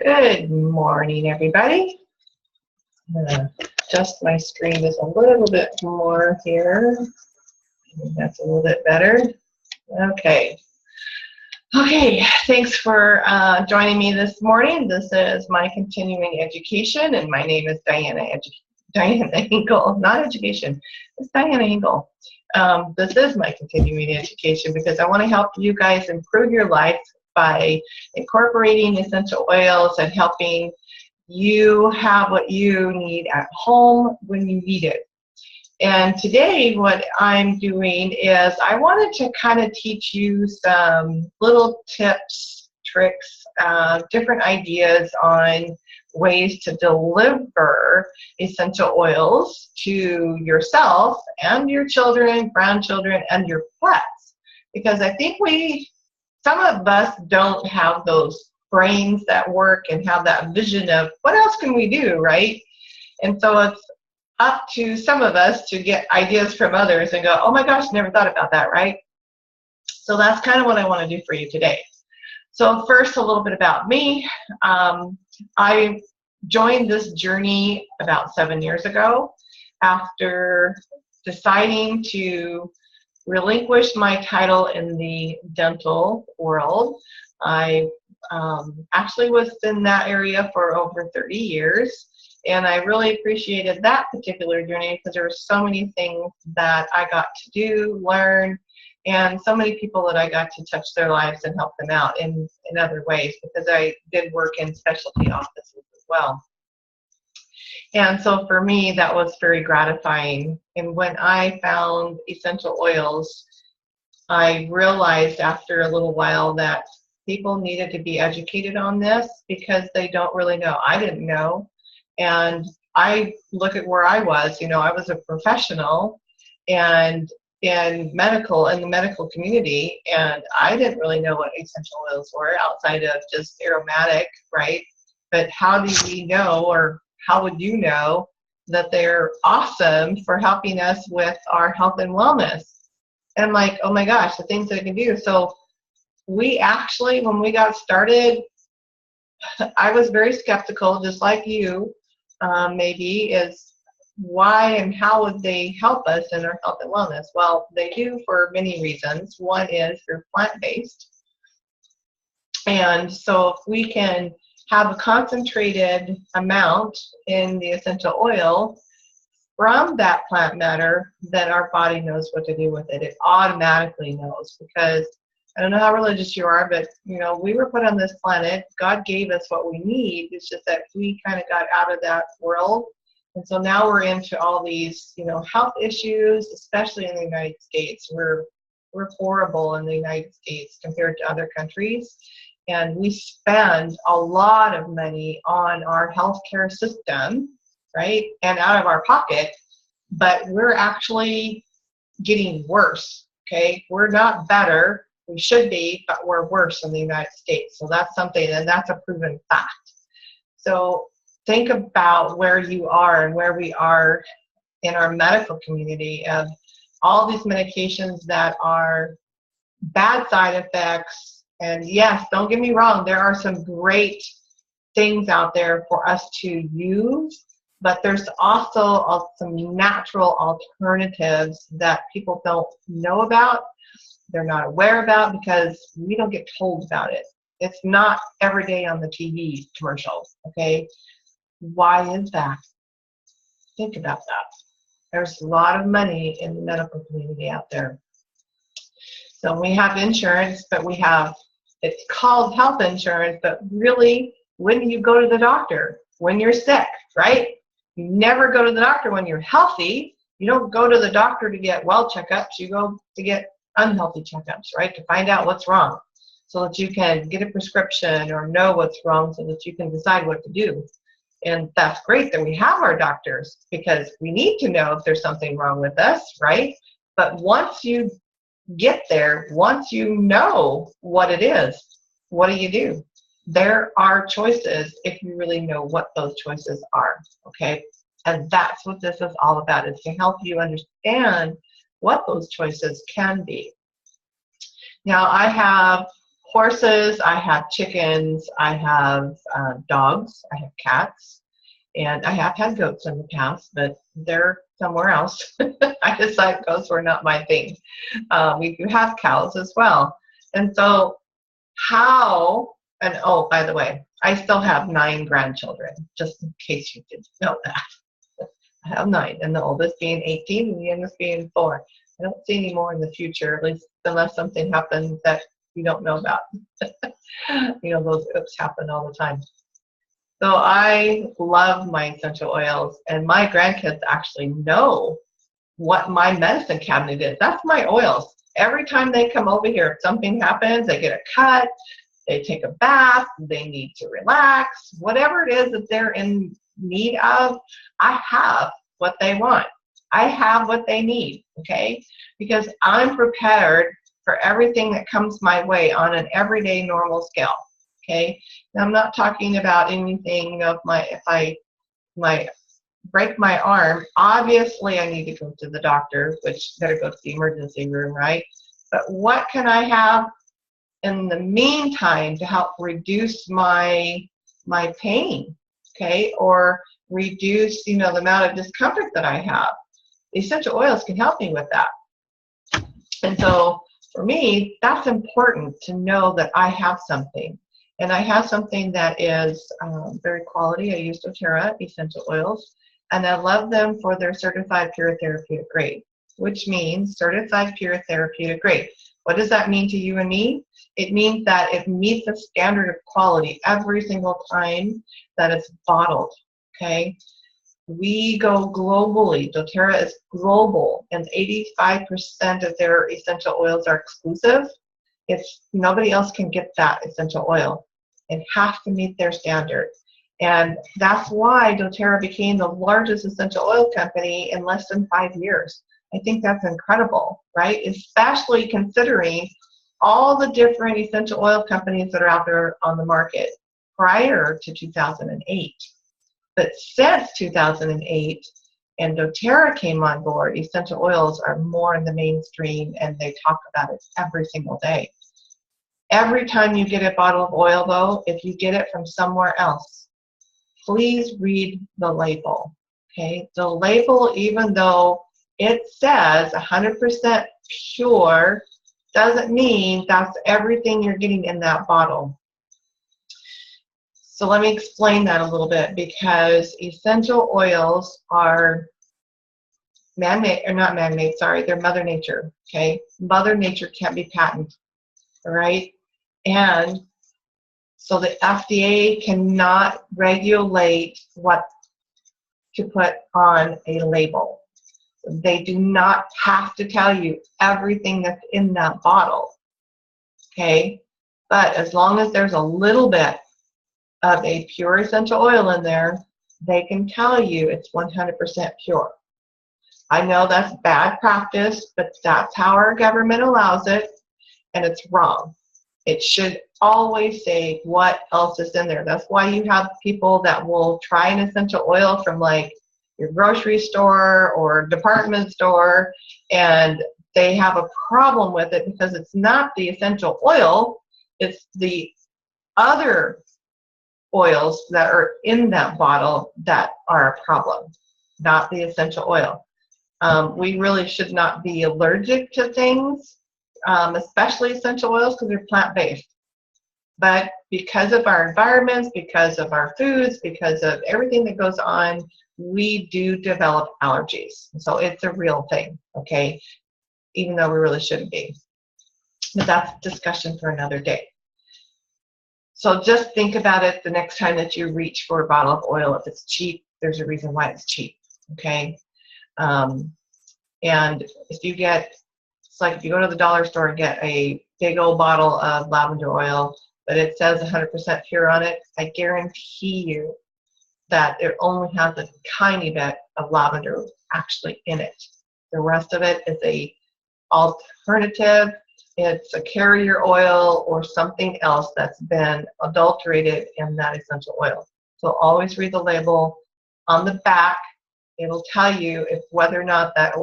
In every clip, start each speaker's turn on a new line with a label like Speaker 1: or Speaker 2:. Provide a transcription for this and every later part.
Speaker 1: Good morning, everybody. I'm going to adjust my screen just a little bit more here. I think that's a little bit better. Okay. Okay, thanks for joining me this morning. This is my continuing education, and my name is Diana Hinkle. Not education, it's Diana Hinkle. This is my continuing education because I want to help you guys improve your life by incorporating essential oils and helping you have what you need at home when you need it. And today what I'm doing is I wanted to kind of teach you some little tips, tricks, different ideas on ways to deliver essential oils to yourself and your children, grandchildren, and your pets. Because I think some of us don't have those brains that work and have that vision of what else can we do, right? And so it's up to some of us to get ideas from others and go, oh my gosh, never thought about that, right? So that's kind of what I want to do for you today. So first, a little bit about me. I joined this journey about 7 years ago after deciding to relinquish my title in the dental world. I actually was in that area for over 30 years. And I really appreciated that particular journey because there were so many things that I got to do, learn, and so many people that I got to touch their lives and help them out in other ways because I did work in specialty offices as well. And so for me, that was very gratifying. And when I found essential oils, I realized after a little while that people needed to be educated on this because they don't really know. I didn't know. And I look at where I was, I was a professional and in the medical community, and I didn't really know what essential oils were outside of just aromatic, right? But how do we know, or how would you know that they're awesome for helping us with our health and wellness? And I'm like, oh my gosh, the things that I can do. So we actually, when we got started, I was very skeptical, just like you. Maybe is why and how would they help us in our health and wellness? Well, they do for many reasons. One is they're plant-based. And so if we can have a concentrated amount in the essential oil from that plant matter, then our body knows what to do with it. It automatically knows because I don't know how religious you are, but, we were put on this planet. God gave us what we need. It's just that we kind of got out of that world. And so now we're into all these, health issues, especially in the United States. We're horrible in the United States compared to other countries. And we spend a lot of money on our healthcare system, right? And out of our pocket, but we're actually getting worse, okay? We're not better. We should be, but we're worse in the United States. So that's something, and that's a proven fact. So think about where you are and where we are in our medical community of all these medications that are bad side effects. And yes, don't get me wrong, there are some great things out there for us to use, but there's also some natural alternatives that people don't know about. They're not aware about because we don't get told about it. It's not every day on the TV commercials, okay? Why is that? Think about that. There's a lot of money in the medical community out there. So we have insurance, but it's called health insurance, but really, when do you go to the doctor? When you're sick, right? You never go to the doctor when you're healthy. You don't go to the doctor to get well checkups. You go to get unhealthy checkups, right? To find out what's wrong so that you can get a prescription or know what's wrong so that you can decide what to do. And that's great that we have our doctors because we need to know if there's something wrong with us, right? But once you get there, once you know what it is, what do? There are choices if you really know what those choices are, okay? And that's what this is all about, is to help you understand what those choices can be. Now, I have horses, I have chickens, I have dogs, I have cats, and I have had goats in the past, but they're somewhere else. I decided goats were not my thing. We do have cows as well. And so how, and oh, by the way, I still have 9 grandchildren, just in case you didn't know that. I have 9, and the oldest being 18 and the youngest being 4. I don't see any more in the future, at least unless something happens that you don't know about. You know, those oops happen all the time. So I love my essential oils, and my grandkids actually know what my medicine cabinet is. That's my oils. Every time they come over here, if something happens, they get a cut, they take a bath, they need to relax, whatever it is that they're in need of, I have what they want. I have what they need, okay? Because I'm prepared for everything that comes my way on an everyday normal scale, okay? Now, I'm not talking about anything of if I break my arm, obviously I need to go to the doctor, which better go to the emergency room, right? But what can I have in the meantime to help reduce my pain, okay? Or reduce, you know, the amount of discomfort that I have. The essential oils can help me with that. And so for me, that's important to know that I have something. And I have something that is very quality. I use doTERRA essential oils, and I love them for their certified pure therapeutic grade, which means certified pure therapeutic grade. What does that mean to you and me? It means that it meets a standard of quality every single time that it's bottled, okay? We go globally. doTERRA is global, and 85% of their essential oils are exclusive. Nobody else can get that essential oil. It has to meet their standard. And that's why doTERRA became the largest essential oil company in less than 5 years. I think that's incredible, right? Especially considering all the different essential oil companies that are out there on the market prior to 2008. But since 2008 and doTERRA came on board, essential oils are more in the mainstream, and they talk about it every single day. Every time you get a bottle of oil, though, if you get it from somewhere else, please read the label, okay? The label, even though it says 100% pure, doesn't mean that's everything you're getting in that bottle. So let me explain that a little bit, because essential oils are man-made, or not man-made, sorry, they're Mother Nature, okay? Mother Nature can't be patented, all right? And so the FDA cannot regulate what to put on a label. They do not have to tell you everything that's in that bottle, okay? But as long as there's a little bit of a pure essential oil in there, they can tell you it's 100% pure. I know that's bad practice, but that's how our government allows it, and it's wrong. It should always say what else is in there. That's why you have people that will try an essential oil from like your grocery store or department store, and they have a problem with it because it's not the essential oil, it's the other oils that are in that bottle that are a problem, not the essential oil. We really should not be allergic to things, especially essential oils, because they're plant-based. But because of our environments, because of our foods, because of everything that goes on, we do develop allergies. So it's a real thing, okay? Even though we really shouldn't be. But that's a discussion for another day. So just think about it the next time that you reach for a bottle of oil. If it's cheap, there's a reason why it's cheap, okay? And if you get, it's like if you go to the dollar store and get a big old bottle of lavender oil, but it says 100% pure on it, I guarantee you that it only has a tiny bit of lavender actually in it. The rest of it is a alternative. It's a carrier oil or something else that's been adulterated in that essential oil. So always read the label. On the back, it'll tell you if whether or not that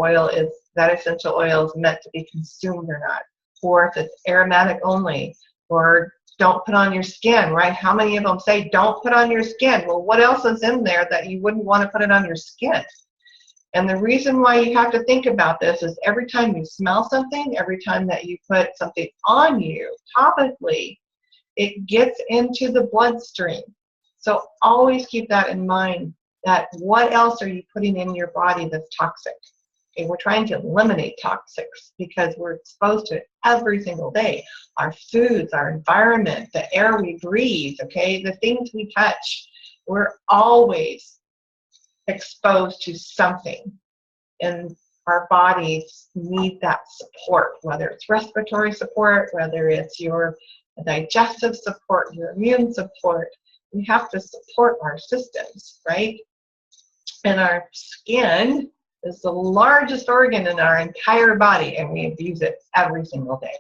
Speaker 1: essential oil is meant to be consumed or not, or if it's aromatic only, Or don't put on your skin, right? How many of them say don't put on your skin? Well, what else is in there that you wouldn't want to put it on your skin? And the reason why you have to think about this is every time you smell something, every time that you put something on you topically, it gets into the bloodstream. So always keep that in mind, that what else are you putting in your body that's toxic? Okay, we're trying to eliminate toxics because we're exposed to it every single day. Our foods, our environment, the air we breathe, okay, the things we touch, we're always exposed to something. And our bodies need that support, whether it's respiratory support, whether it's your digestive support, your immune support. We have to support our systems, right? And our skin is the largest organ in our entire body, and we abuse it every single day.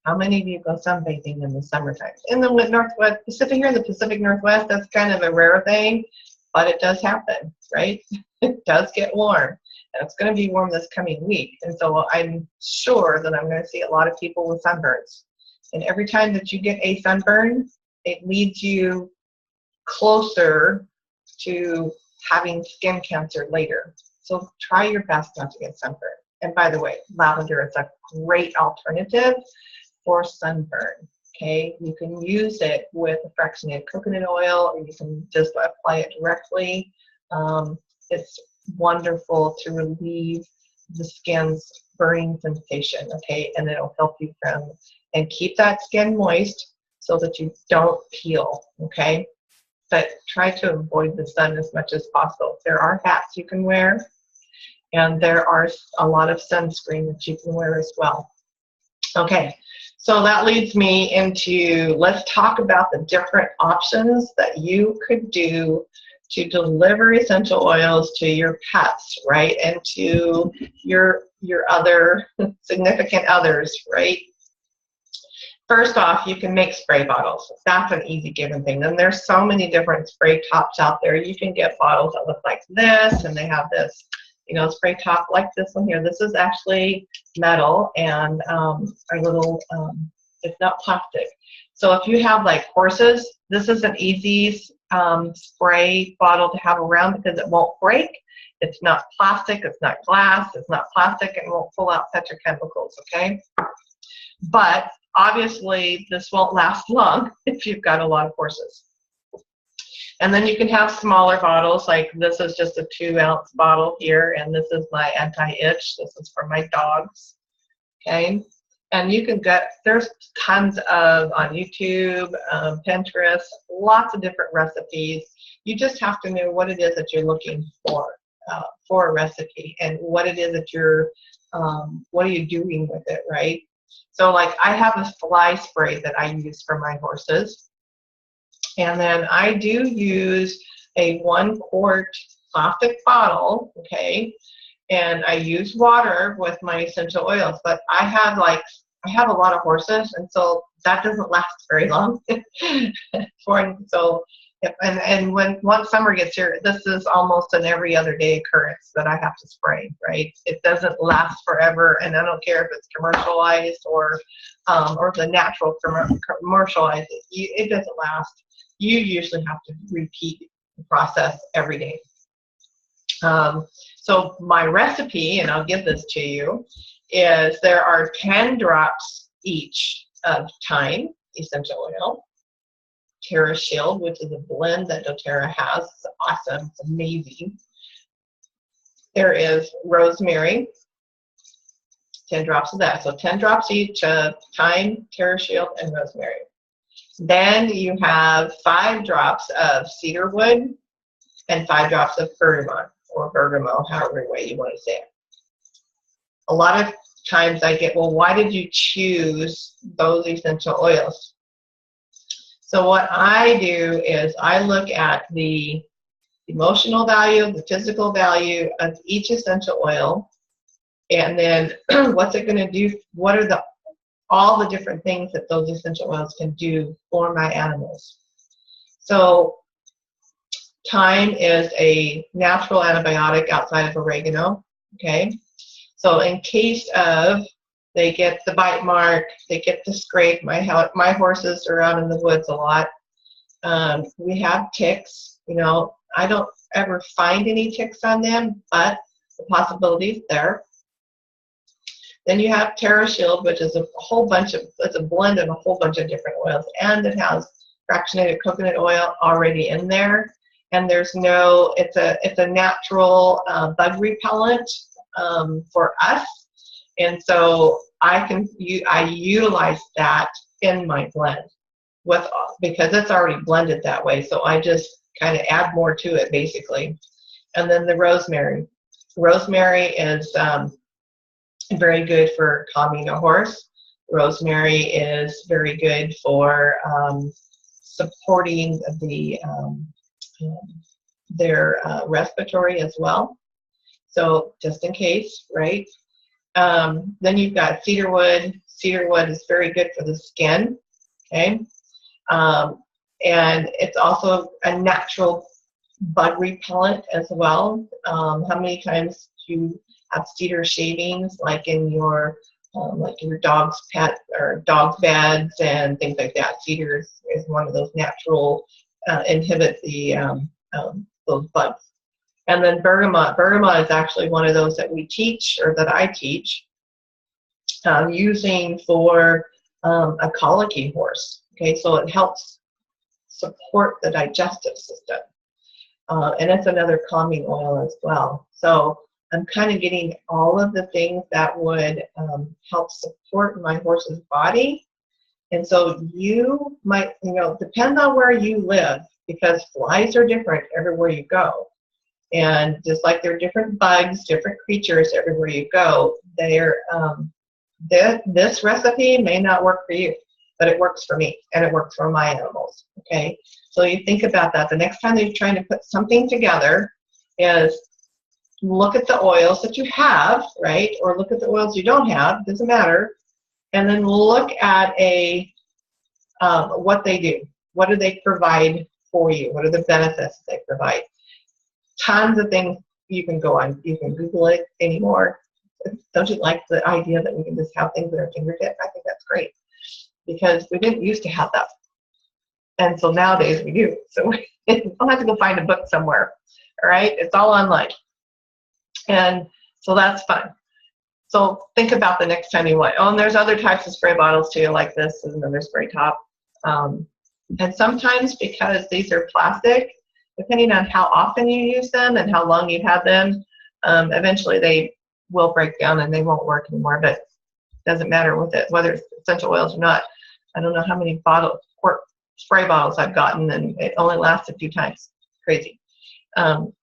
Speaker 1: How many of you go sunbathing in the summertime? In the Northwest Pacific, here in the Pacific Northwest, that's kind of a rare thing, but it does happen, right? It does get warm, and it's going to be warm this coming week. And so I'm sure that I'm going to see a lot of people with sunburns. And every time that you get a sunburn, it leads you closer to having skin cancer later. So try your best not to get sunburned. And by the way, lavender is a great alternative for sunburn. Okay, you can use it with a fractionated coconut oil, or you can just apply it directly. It's wonderful to relieve the skin's burning sensation, okay, and it'll help you from, and keep that skin moist so that you don't peel, okay? But try to avoid the sun as much as possible. There are hats you can wear, and there are a lot of sunscreen that you can wear as well. Okay, so that leads me into, let's talk about the different options that you could do to deliver essential oils to your pets, right, and to your other significant others, right? First off, you can make spray bottles. That's an easy given thing. And there's so many different spray tops out there. You can get bottles that look like this, and they have this, you know, spray top like this one here. This is actually metal, and a little, it's not plastic. So if you have like horses, this is an easy spray bottle to have around because it won't break. It's not plastic, it's not glass, it's not plastic, and won't pull out petrochemicals, okay? But obviously, this won't last long if you've got a lot of horses. And then you can have smaller bottles, like this is just a 2-ounce bottle here, and this is my anti-itch. This is for my dogs, okay? And you can get, there's tons of, on YouTube, Pinterest, lots of different recipes. You just have to know what it is that you're looking for a recipe, and what it is that you're, what are you doing with it, right? So like I have a fly spray that I use for my horses. And then I do use a 1-quart plastic bottle, okay? And I use water with my essential oils, but I have a lot of horses, and so that doesn't last very long. And when once summer gets here, this is almost an every other day occurrence that I have to spray, right? It doesn't last forever, and I don't care if it's commercialized or the natural commercialized. It doesn't last. You usually have to repeat the process every day. So my recipe, and I'll give this to you, is there are 10 drops each of thyme essential oil, TerraShield, which is a blend that doTERRA has. It's awesome. It's amazing. There is rosemary, 10 drops of that. So 10 drops each of thyme, TerraShield, and rosemary. Then you have 5 drops of cedarwood and 5 drops of bergamot, or bergamot, however way you want to say it. A lot of times I get, well, why did you choose those essential oils? So what I do is I look at the emotional value, the physical value of each essential oil, and then what's it going to do? What are all the different things that those essential oils can do for my animals? So thyme is a natural antibiotic outside of oregano, okay? So in case of They get the bite mark. They get the scrape. My horses are out in the woods a lot. We have ticks. You know, I don't ever find any ticks on them, but the possibility is there. Then you have TerraShield, which is it's a blend of a whole bunch of different oils, and it has fractionated coconut oil already in there. And it's a natural bug repellent for us. And so I utilize that in my blend because it's already blended that way. So I just kind of add more to it basically. And then the rosemary. Rosemary is very good for calming a horse. Rosemary is very good for supporting their respiratory as well. So just in case, right? Then you've got cedarwood. Cedarwood is very good for the skin, okay? And it's also a natural bug repellent as well. How many times do you have cedar shavings, like in your dog's pet or dog beds and things like that? Cedar is one of those natural inhibit those bugs. And then bergamot. Bergamot is actually one of those that we teach, or that I teach, using for a colicky horse. Okay, so it helps support the digestive system. And it's another calming oil as well. So I'm kind of getting all of the things that would help support my horse's body. And so you might, depend on where you live, because flies are different everywhere you go. And just like there are different bugs, different creatures everywhere you go, this recipe may not work for you, but it works for me, and it works for my animals, okay? So you think about that. The next time that you're trying to put something together is look at the oils that you have, right? Or look at the oils you don't have, doesn't matter. And then look at what they do. What do they provide for you? What are the benefits they provide? Tons of things you can go on. You can Google it anymore. Don't you like the idea that we can just have things at our fingertips? I think that's great, because we didn't used to have that. And so nowadays we do. So we don't have to go find a book somewhere. All right? It's all online. And so that's fun. So think about the next time you want. Oh, and there's other types of spray bottles too, like this is another spray top. And sometimes, because these are plastic, depending on how often you use them and how long you've had them, eventually they will break down and they won't work anymore. But it doesn't matter with it, whether it's essential oils or not. I don't know how many spray bottles I've gotten, and it only lasts a few times. Crazy.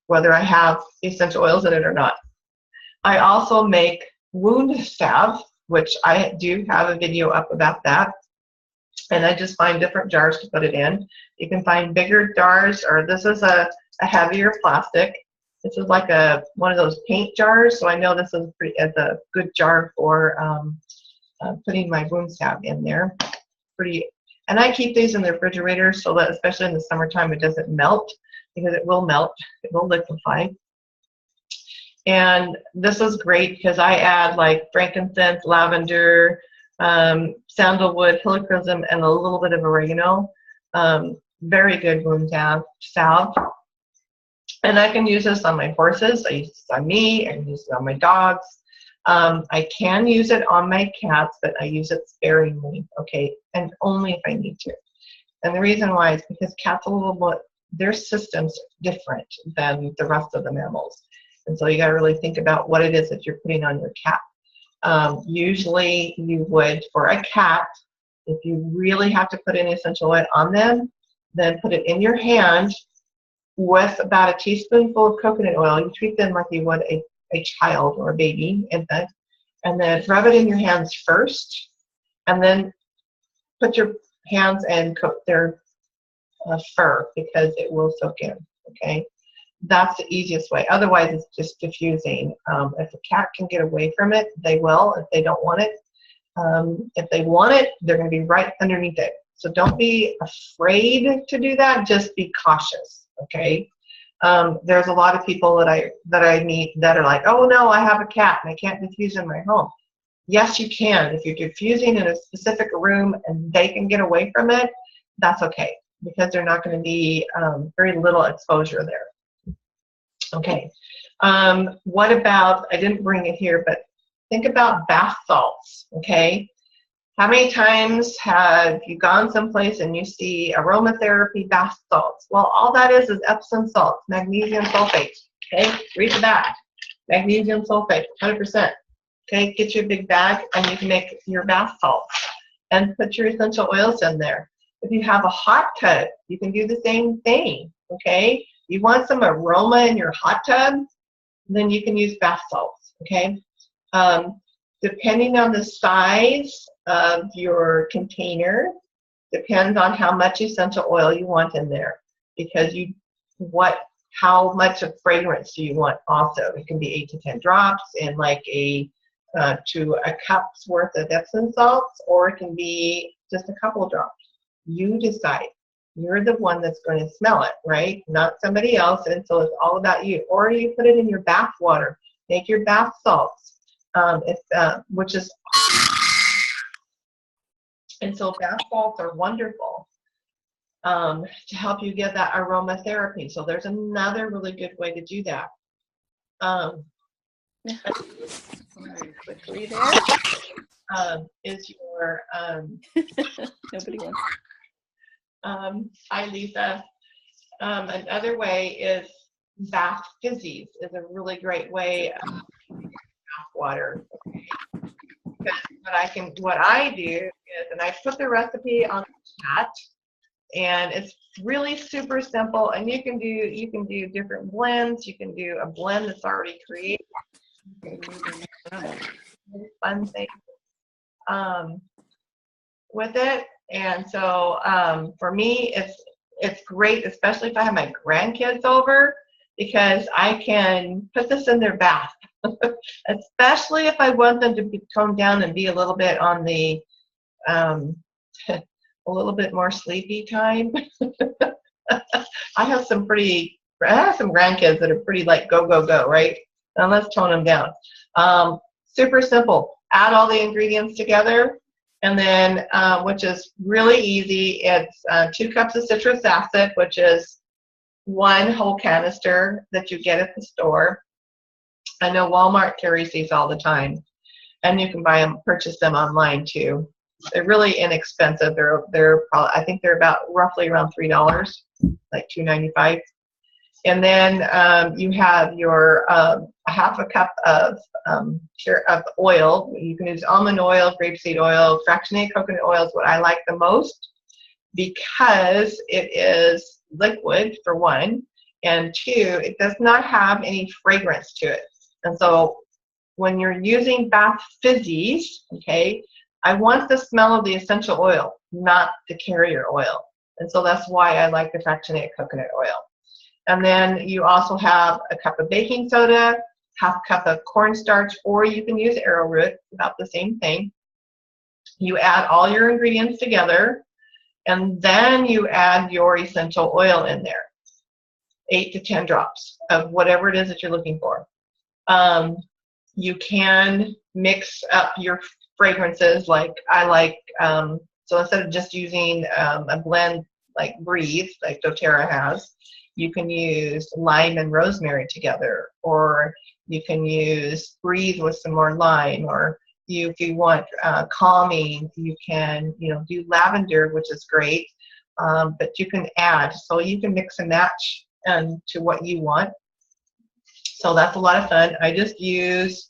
Speaker 1: Whether I have essential oils in it or not. I also make wound salve, which I do have a video up about that. And I just find different jars to put it in. You can find bigger jars, or this is a heavier plastic. This is like one of those paint jars, so I know this is a good jar for putting my wound salve in there. And I keep these in the refrigerator so that, especially in the summertime, it doesn't melt, because it will melt, it will liquefy. And this is great because I add like frankincense, lavender, sandalwood, helichrysum, and a little bit of oregano. Very good wound salve. And I can use this on my horses. I use this on me. I can use it on my dogs. I can use it on my cats, but I use it sparingly, okay, and only if I need to. And the reason why is because cats their system's different than the rest of the mammals. And so you got to really think about what it is that you're putting on your cat. Usually you would, for a cat, if you really have to put an essential oil on them, then put it in your hand with about a teaspoonful of coconut oil. You treat them like you would a child or a baby infant, and then rub it in your hands first, and then put your hands and coat their fur, because it will soak in, okay? That's the easiest way. Otherwise, it's just diffusing. If a cat can get away from it, they will. If they don't want it, if they want it, they're going to be right underneath it. So don't be afraid to do that. Just be cautious, okay? There's a lot of people that I meet that are like, oh no, I have a cat and I can't diffuse in my home. Yes, you can. If you're diffusing in a specific room and they can get away from it, that's okay, because they're not going to be very little exposure there. Okay. What about, I didn't bring it here, but think about bath salts, okay? How many times have you gone someplace and you see aromatherapy bath salts? Well, all that is Epsom salts, magnesium sulfate, okay? Read the back. Magnesium sulfate, 100%. Okay, get you a big bag and you can make your bath salts and put your essential oils in there. If you have a hot tub, you can do the same thing, okay? You want some aroma in your hot tub, then you can use bath salts, okay? Depending on the size of your container, depends on how much essential oil you want in there, because how much of fragrance do you want also? It can be 8 to 10 drops in like to a cup's worth of Epsom salts, or it can be just a couple drops. You decide. You're the one that's going to smell it, right? Not somebody else, and so it's all about you. Or you put it in your bath water. Make your bath salts, which is, and so bath salts are wonderful to help you get that aromatherapy. So there's another really good way to do that. Quickly there is your
Speaker 2: nobody wants.
Speaker 1: Hi Lisa. Another way is bath fizzies is a really great way of bath water. Okay. What I do is, and I put the recipe on the chat, and it's really super simple, and you can do different blends. You can do a blend that's already created. Fun thing with it, and so for me it's great, especially if I have my grandkids over, because I can put this in their bath, especially if I want them to be toned down and be a little bit on the a little bit more sleepy time. I have some grandkids that are pretty like go, go, go, right? And let's tone them down. Super simple. Add all the ingredients together, and then, which is really easy, it's 2 cups of citrus acid, which is 1 whole canister that you get at the store. I know Walmart carries these all the time, and you can purchase them online too. They're really inexpensive. They're probably, I think they're roughly around $3, like $2.95. And then you have your half a cup of oil. You can use almond oil, grapeseed oil, fractionated coconut oil is what I like the most, because it is liquid, for one, and 2, it does not have any fragrance to it. And so when you're using bath fizzies, okay, I want the smell of the essential oil, not the carrier oil. And so that's why I like the fractionated coconut oil. And then you also have a cup of baking soda, half cup of cornstarch, or you can use arrowroot, about the same thing. You add all your ingredients together, and then you add your essential oil in there, 8 to 10 drops of whatever it is that you're looking for. You can mix up your fragrances, like I like, so instead of just using a blend like Breathe, like doTERRA has, you can use lime and rosemary together, or you can use Breathe with some more lime, or if you want calming, you can do lavender, which is great, but you can add, so you can mix and match to what you want. So that's a lot of fun. I just use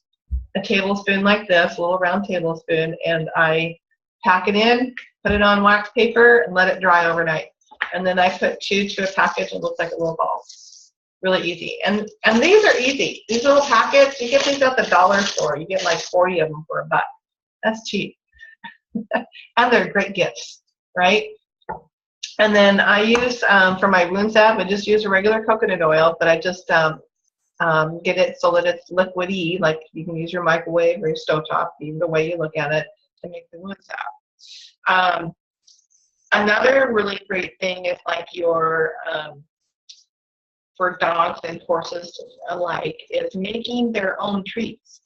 Speaker 1: a tablespoon like this, a little round tablespoon, and I pack it in, put it on wax paper, and let it dry overnight. And then I put 2 to a package, and it looks like a little ball. Really easy. And these are easy. These little packets, you get these at the dollar store. You get like 40 of them for $1. That's cheap. And they're great gifts, right? And then I use, for my wound salve, I just use a regular coconut oil, but I just get it so that it's liquidy, like you can use your microwave or your stovetop, either way you look at it, to make the wound salve. Another really great thing is like your, for dogs and horses alike, is making their own treats.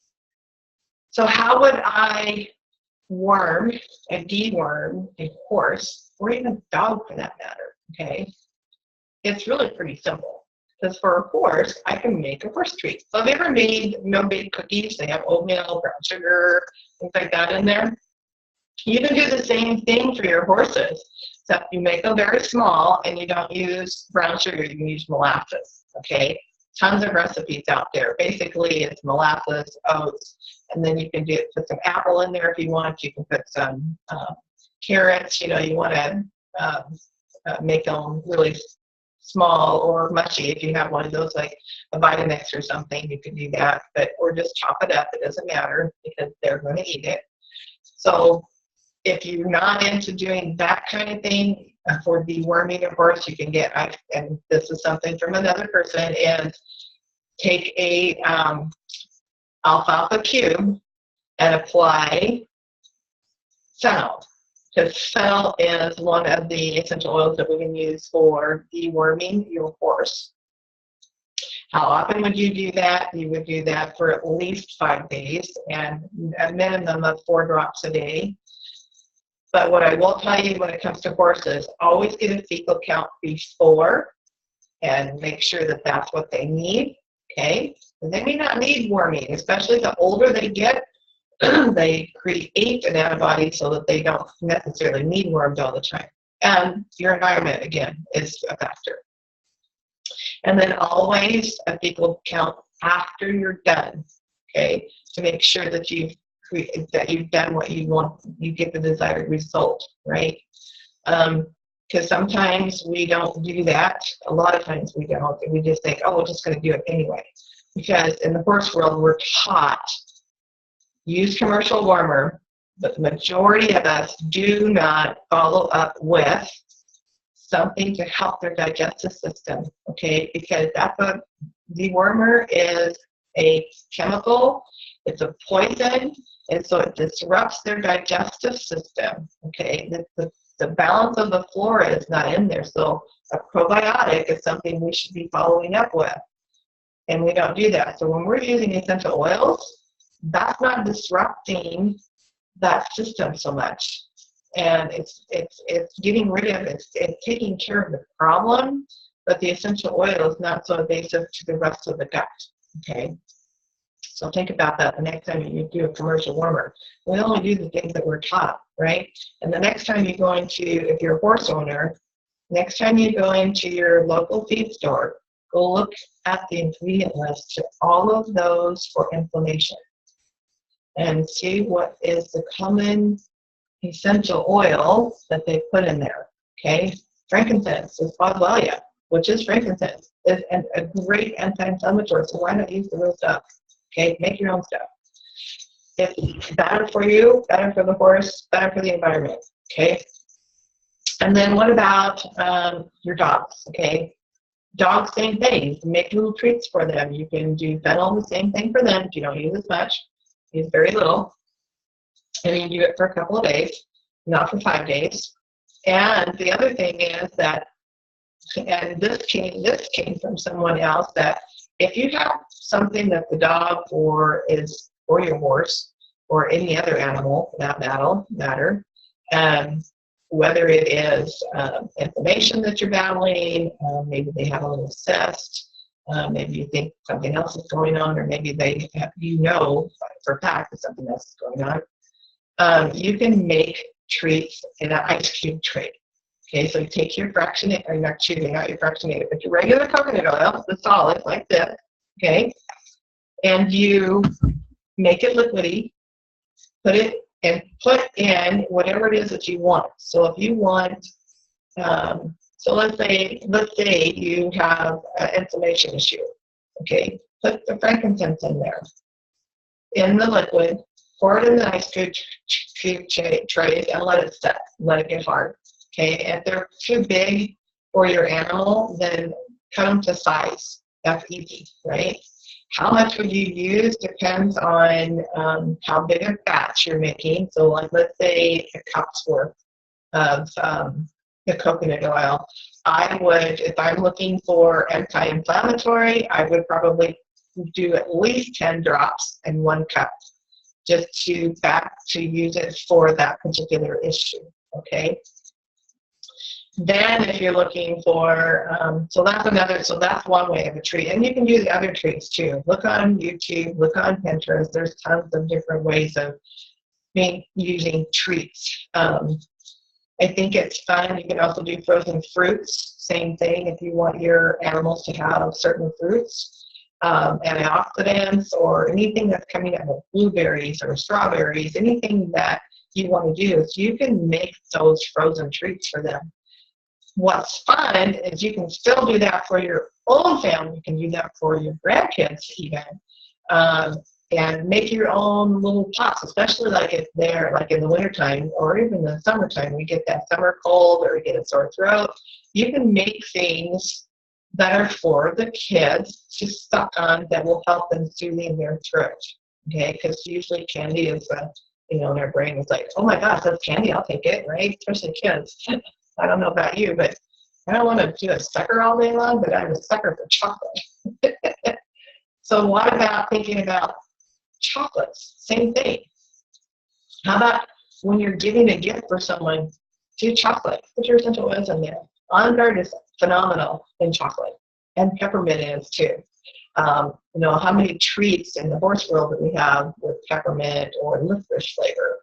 Speaker 1: So how would I worm and deworm a horse, or even a dog for that matter? Okay, it's really pretty simple. Because for a horse, I can make a horse treat. So have you ever made no-bake cookies? They have oatmeal, brown sugar, things like that in there. You can do the same thing for your horses, except you make them very small and you don't use brown sugar, you can use molasses, okay? Tons of recipes out there. Basically, it's molasses, oats, and then you can put some apple in there if you want. You can put some carrots. You know, you want to make them really small or mushy. If you have one of those, like a Vitamix or something, you can do that. Or just chop it up. It doesn't matter because they're going to eat it. So if you're not into doing that kind of thing for deworming a horse, you can get, and this is something from another person, is take a alfalfa cube and apply fennel. Because fennel is one of the essential oils that we can use for deworming your horse. How often would you do that? You would do that for at least 5 days and a minimum of 4 drops a day. But what I will tell you when it comes to horses, always get a fecal count before and make sure that that's what they need, okay? And they may not need worming, especially the older they get, they create an antibody so that they don't necessarily need worms all the time. And your environment, again, is a factor. And then always a fecal count after you're done, okay, to make sure that you've done what you want, you get the desired result, right? Because sometimes we don't do that. A lot of times we don't. We just think, oh, we're just going to do it anyway. Because in the horse world, we're taught, use commercial wormer, but the majority of us do not follow up with something to help their digestive system, okay? Because the dewormer is a chemical, it's a poison, and so it disrupts their digestive system, okay? The balance of the flora is not in there, so a probiotic is something we should be following up with, and we don't do that. So when we're using essential oils, that's not disrupting that system so much. And it's getting rid of it. It's taking care of the problem, but the essential oil is not so invasive to the rest of the gut, okay? So think about that the next time you do a commercial wormer. We only do the things that we're taught, right? And the next time you go into, if you're a horse owner, next time you go into your local feed store, go look at the ingredient list to all of those for inflammation and see what is the common essential oil that they put in there, okay? Frankincense is boswellia, which is frankincense. It's a great anti-inflammatory, so why not use the real stuff? Okay, make your own stuff. It's better for you, better for the horse, better for the environment, okay? And then what about your dogs, okay? Dogs, same thing. You can make little treats for them. You can do fennel, the same thing for them. You don't use as much. Use very little. And you do it for a couple of days, not for 5 days. And the other thing is that, and this came from someone else, that if you have something that the dog or your horse or any other animal for that matter, whether it is inflammation that you're battling, maybe they have a little cyst, maybe you think something else is going on, or maybe you know for a fact that something else is going on, you can make treats in an ice cube tray. Okay, so you take your fractionated, or not your fractionated, but your regular coconut oil, the solid, like this, okay, and you make it liquidy, put in whatever it is that you want. So if you want, so let's say you have an inflammation issue, okay, put the frankincense in there, in the liquid, pour it in the ice cube trays and let it set, let it get hard. Okay, if they're too big for your animal, then cut them to size. That's easy, right? How much would you use depends on how big a batch you're making. So like, let's say a cup's worth of the coconut oil. I would, if I'm looking for anti-inflammatory, I would probably do at least 10 drops in 1 cup just to use it for that particular issue, okay? Then if you're looking for, so that's one way of a treat. And you can use other treats too. Look on YouTube, look on Pinterest. There's tons of different ways of using treats. I think it's fun. You can also do frozen fruits. Same thing if you want your animals to have certain fruits, antioxidants, or anything that's coming out of blueberries or strawberries, anything that you want to do, is you can make those frozen treats for them. What's fun is you can still do that for your own family. You can do that for your grandkids even. And make your own little pots, especially like if they're like in the wintertime or even the summertime, we get that summer cold or we get a sore throat. You can make things that are for the kids to suck on that will help them soothing their throat. Okay, because usually candy is, their brain is like, oh my gosh, that's candy, I'll take it, right? Especially kids. I don't know about you, but I don't want to do a sucker all day long, but I'm a sucker for chocolate. So what about thinking about chocolates? Same thing. How about when you're giving a gift for someone, do chocolate. Put your essential oils in there. On Guard is phenomenal in chocolate, and peppermint is too. How many treats in the horse world that we have with peppermint or licorice flavor,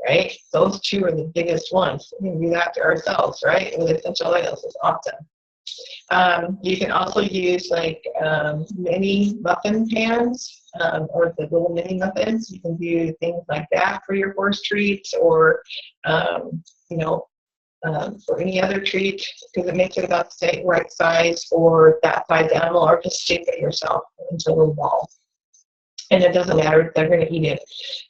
Speaker 1: right? Those two are the biggest ones. We can do that to ourselves, right? With essential oils, it's awesome. You can also use like mini muffin pans or the little mini muffins. You can do things like that for your horse treats, or for any other treat, because it makes it about the right size for that size animal, or just shape it yourself into a little ball. And it doesn't matter if they're going to eat it,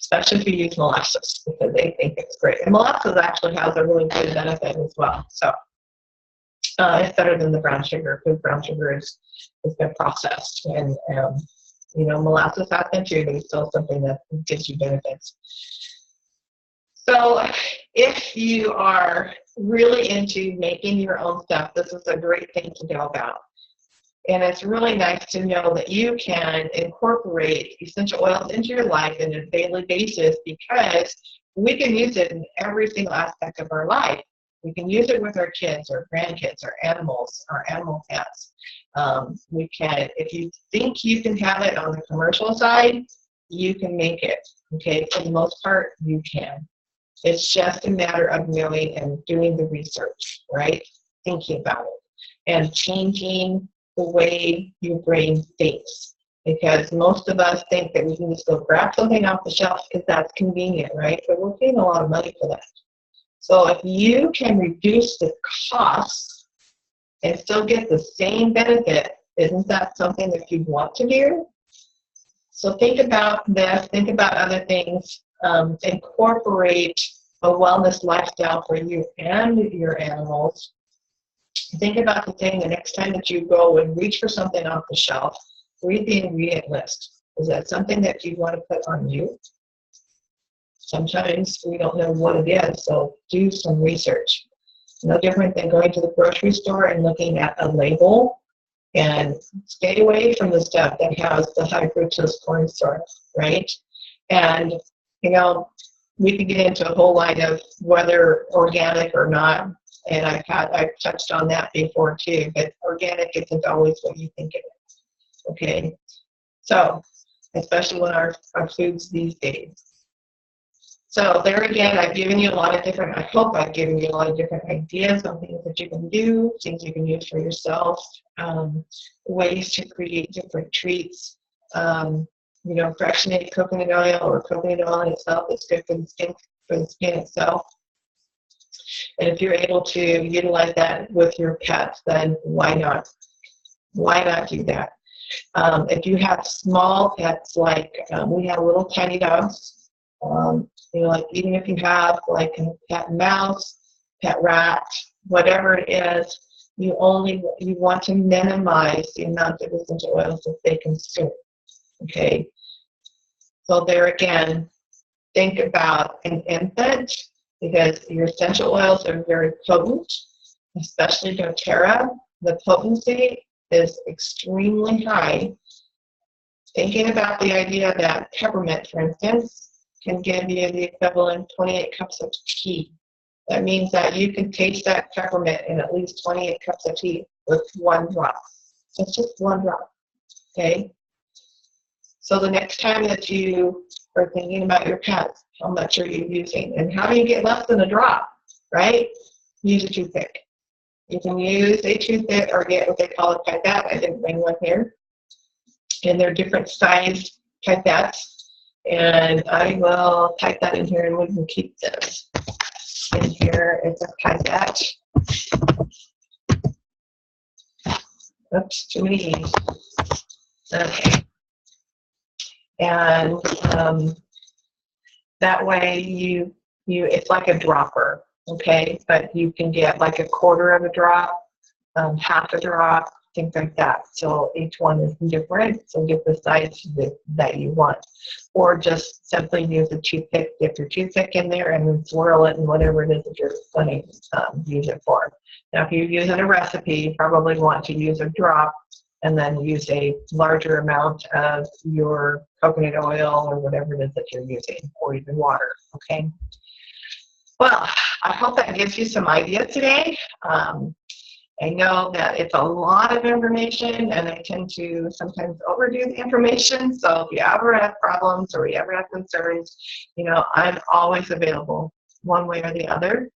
Speaker 1: especially if you use molasses, because they think it's great. And molasses actually has a really good benefit as well. So it's better than the brown sugar, because brown sugar has been processed. And, molasses has been too, but it's still something that gives you benefits. So if you are really into making your own stuff, this is a great thing to know about. And it's really nice to know that you can incorporate essential oils into your life on a daily basis, because we can use it in every single aspect of our life. We can use it with our kids, our grandkids, our animals, our animal pets. We can, if you think you can have it on the commercial side, you can make it. Okay, for the most part, you can. It's just a matter of knowing and doing the research, right? Thinking about it and changing the way your brain thinks. Because most of us think that we can just go grab something off the shelf because that's convenient, right? But we're paying a lot of money for that. So if you can reduce the costs and still get the same benefit, isn't that something that you want to do? So think about this, think about other things. Incorporate a wellness lifestyle for you and your animals. Think about the thing the next time that you go and reach for something off the shelf, read the ingredient list. Is that something that you want to put on you? Sometimes we don't know what it is, so do some research. No different than going to the grocery store and looking at a label, and stay away from the stuff that has the high fructose corn syrup, right? And, we could get into a whole line of whether organic or not, and I've touched on that before too, but organic isn't always what you think it is, okay? So, especially with our foods these days. So there again, I've given you a lot of different, I hope I've given you a lot of different ideas on things that you can do, things you can use for yourself, ways to create different treats. Fractionated coconut oil or coconut oil in itself is good for the skin itself. And if you're able to utilize that with your pets, then why not? Why not do that? If you have small pets, like we have little tiny dogs, like even if you have like a pet mouse, pet rat, whatever it is, you want to minimize the amount of essential oils that they consume. Okay, so there again, think about an infant, because your essential oils are very potent, especially doTERRA. The potency is extremely high. Thinking about the idea that peppermint, for instance, can give you the equivalent 28 cups of tea. That means that you can taste that peppermint in at least 28 cups of tea with one drop. So it's just one drop, okay? So the next time that you are thinking about your pets, how much are you using? And how do you get less than a drop, right? Use a toothpick. You can use a toothpick or get what they call a pipette. I didn't bring one here. And they're different sized pipettes. And I will type that in here and we can keep this. In here, it's a pipette. Oops, too many E's. Okay. And that way it's like a dropper, okay? But you can get like a quarter of a drop, half a drop, things like that. So each one is different, so get the size that you want. Or just simply use a toothpick, dip your toothpick in there and then swirl it in whatever it is that you're going to use it for. Now, if you're using a recipe, you probably want to use a drop and then use a larger amount of your coconut oil or whatever it is that you're using, or even water, okay? Well, I hope that gives you some ideas today. I know that it's a lot of information and I tend to sometimes overdo the information. So if you ever have problems or you ever have concerns, you know, I'm always available one way or the other.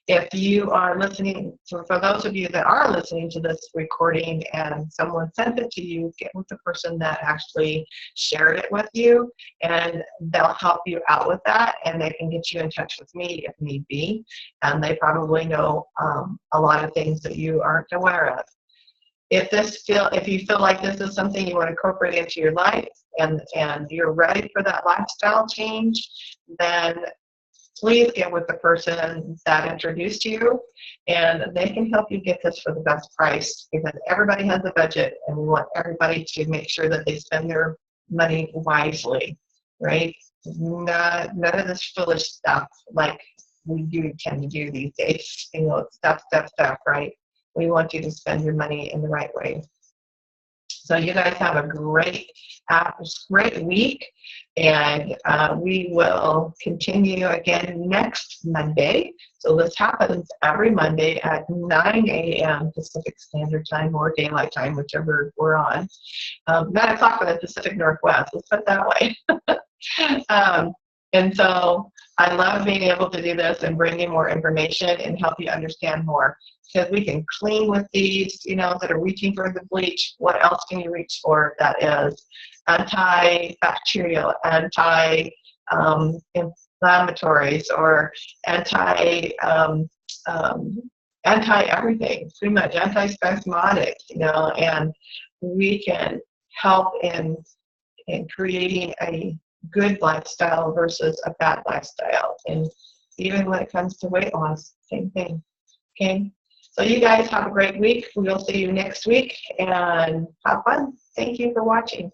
Speaker 1: If you are listening, so for those of you that are listening to this recording and someone sent it to you, get with the person that actually shared it with you and they'll help you out with that and they can get you in touch with me if need be. And they probably know a lot of things that you aren't aware of. If you feel like this is something you want to incorporate into your life and you're ready for that lifestyle change, then please get with the person that introduced you and they can help you get this for the best price because everybody has a budget and we want everybody to make sure that they spend their money wisely, right? None of this foolish stuff like we do tend to do these days, you know, stuff, right? We want you to spend your money in the right way. So you guys have a great week, and we will continue again next Monday. So this happens every Monday at 9 a.m. Pacific Standard Time or Daylight Time, whichever we're on. 9 o'clock for the Pacific Northwest, let's put it that way. And so I love being able to do this and bring you more information and help you understand more. Because we can clean with these, you know, that are reaching for the bleach. What else can you reach for that is antibacterial, anti-inflammatories, or anti-everything, pretty much anti-spasmodic, you know, and we can help in creating a good lifestyle versus a bad lifestyle. And even when it comes to weight loss, same thing, okay? So you guys have a great week. We'll see you next week and have fun. Thank you for watching.